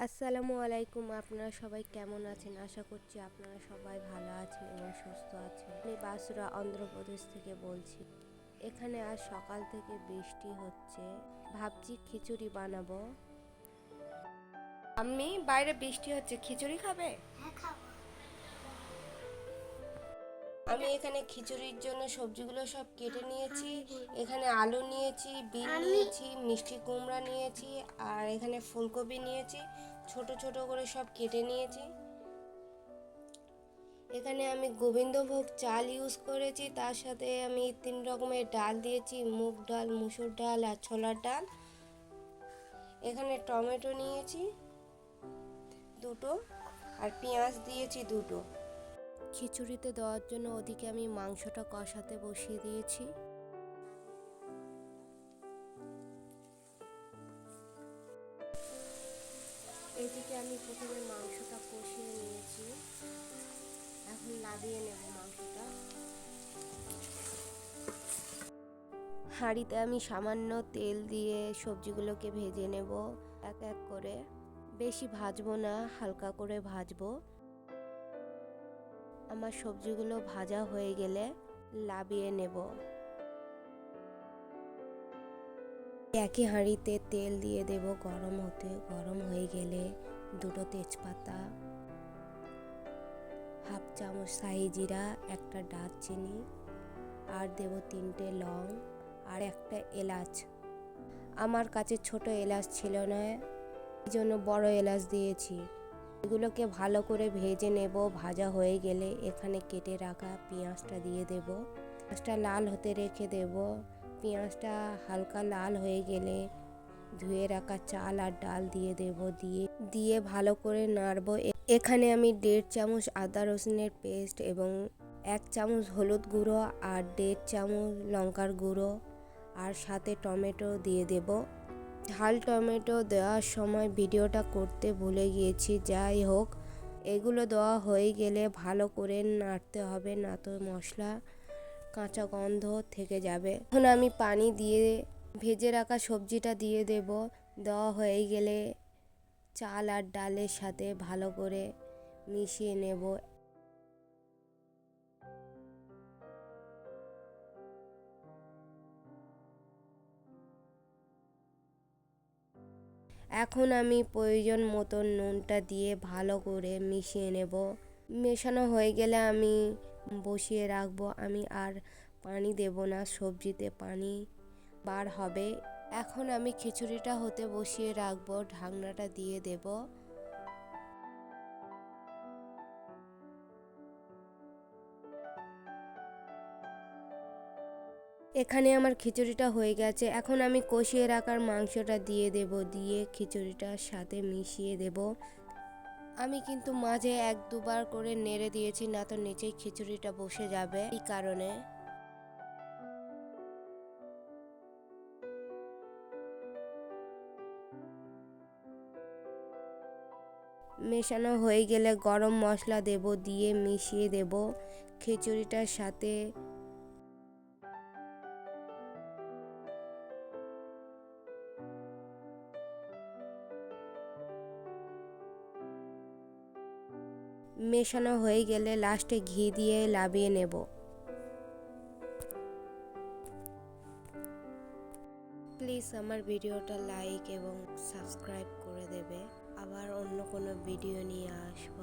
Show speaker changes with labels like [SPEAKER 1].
[SPEAKER 1] আসসালামু আলাইকুম। আপনারা সবাই কেমন আছেন? আশা করছি আপনারা সবাই ভালো আছেন এবং সুস্থ আছেন। আমি বাসুরা অন্ধ্রপ্রদেশ থেকে বলছি। এখানে আজ সকাল থেকে বৃষ্টি হচ্ছে। ভাবছি খিচুড়ি বানাবো। আমি বাইরে বৃষ্টি হচ্ছে, খিচুড়ি খাবে?
[SPEAKER 2] হ্যাঁ, খাবো।
[SPEAKER 1] আমি এখানে খিচুড়ির জন্য সবজিগুলো সব কেটে নিয়েছি। এখানে আলু নিয়েছি, বিন নিয়েছি, মিষ্টি কুমড়া নিয়েছি, আর এখানে ফুলকপি নিয়েছি। ছোট ছোট করে সব কেটে নিয়েছি। এখানে আমি গোবিন্দভোগ চাল ইউজ করেছি, তার সাথে আমি 3 রকমের ডাল দিয়েছি, মুগ ডাল, মুসুর ডাল আর ছোলার ডাল। এখানে টমেটো নিয়েছি দুটো, আর পেঁয়াজ দিয়েছি দুটো। খিচুড়িতে দেওয়ার জন্য ওদিকে আমি মাংসটা কষাতে বসিয়ে দিয়েছি। এদিকে আমি প্রথমে মাংসটা কষিয়ে নিয়েছি, এখন নাবিয়ে নেব মাংসটা। হাঁড়িতে আমি সামান্য তেল দিয়ে সবজিগুলোকে ভেজে নেব এক এক করে। বেশি ভাজবো না, হালকা করে ভাজবো। আমার সবজিগুলো ভাজা হয়ে গেলে নাবিয়ে নেব। একই হাঁড়িতে তেল দিয়ে দেব গরম হতে। গরম হয়ে গেলে দুটো তেজপাতা, হাফ চামচ শাহি জিরা, একটা দারচিনি, আর দেব 3টে লং আর একটা এলাচ। আমার কাছে ছোট এলাচ ছিল না, এই জন্য বড় এলাচ দিয়েছি। এগুলোকে ভালো করে ভেজে নেব। ভাজা হয়ে গেলে এখানে কেটে রাখা পেঁয়াজটা দিয়ে দেব। পেঁয়াজটা লাল হতে রেখে দেব। পেঁয়াজটা হালকা লাল হয়ে গেলে ধুয়ে রাখা চাল আর ডাল দিয়ে দেব। দিয়ে ভালো করে নাড়ব। এখানে আমি 1.5 চামচ আদা রসুনের পেস্ট এবং 1 চামচ হলুদ গুঁড়ো আর 1.5 চামচ লঙ্কার গুঁড়ো আর সাথে টমেটো দিয়ে দেব। ঝাল টমেটো দেওয়ার সময় ভিডিওটা করতে ভুলে গিয়েছি। যাই হোক, এগুলো দেওয়া হয়ে গেলে ভালো করে নাড়তে হবে, না তো মশলা কাঁচা গন্ধ থেকে যাবে। এখন আমি পানি দিয়ে ভেজে রাখা সবজিটা দিয়ে দেব। দেওয়া হয়ে গেলে চাল আর ডালের সাথে ভালো করে মিশিয়ে নেব। এখন আমি প্রয়োজন মতো নুনটা দিয়ে ভালো করে মিশিয়ে নেব। মেশানো হয়ে গেলে আমি বসিয়ে রাখবো। আমি আর পানি দেব না, সবজিতে পানি বার হবে। এখন আমি খিচুড়িটা হতে বসিয়ে রাখবো, ঢাকনাটা দিয়ে দেব। এখানে আমার খিচুড়িটা হয়ে গেছে। এখন আমি কষিয়ে রাখার মাংসটা দিয়ে দেব। দিয়ে খিচুড়িটার সাথে মিশিয়ে দেব। আমি কিন্তু মাঝে 1-2 বার করে নেড়ে দিয়েছি, না তো নিচেই খিচুড়িটা বসে যাবে। এই কারণে মেশানো হয়ে গেলে গরম মশলা দেব, দিয়ে মিশিয়ে দেব খিচুড়িটার সাথে। মেশানো হয়ে গেলে লাস্টে ঘি দিয়ে নাবিয়ে নেব। প্লিজ আমার ভিডিওটা লাইক এবং সাবস্ক্রাইব করে দেবে। আবার অন্য কোনো ভিডিও নিয়ে আসবো।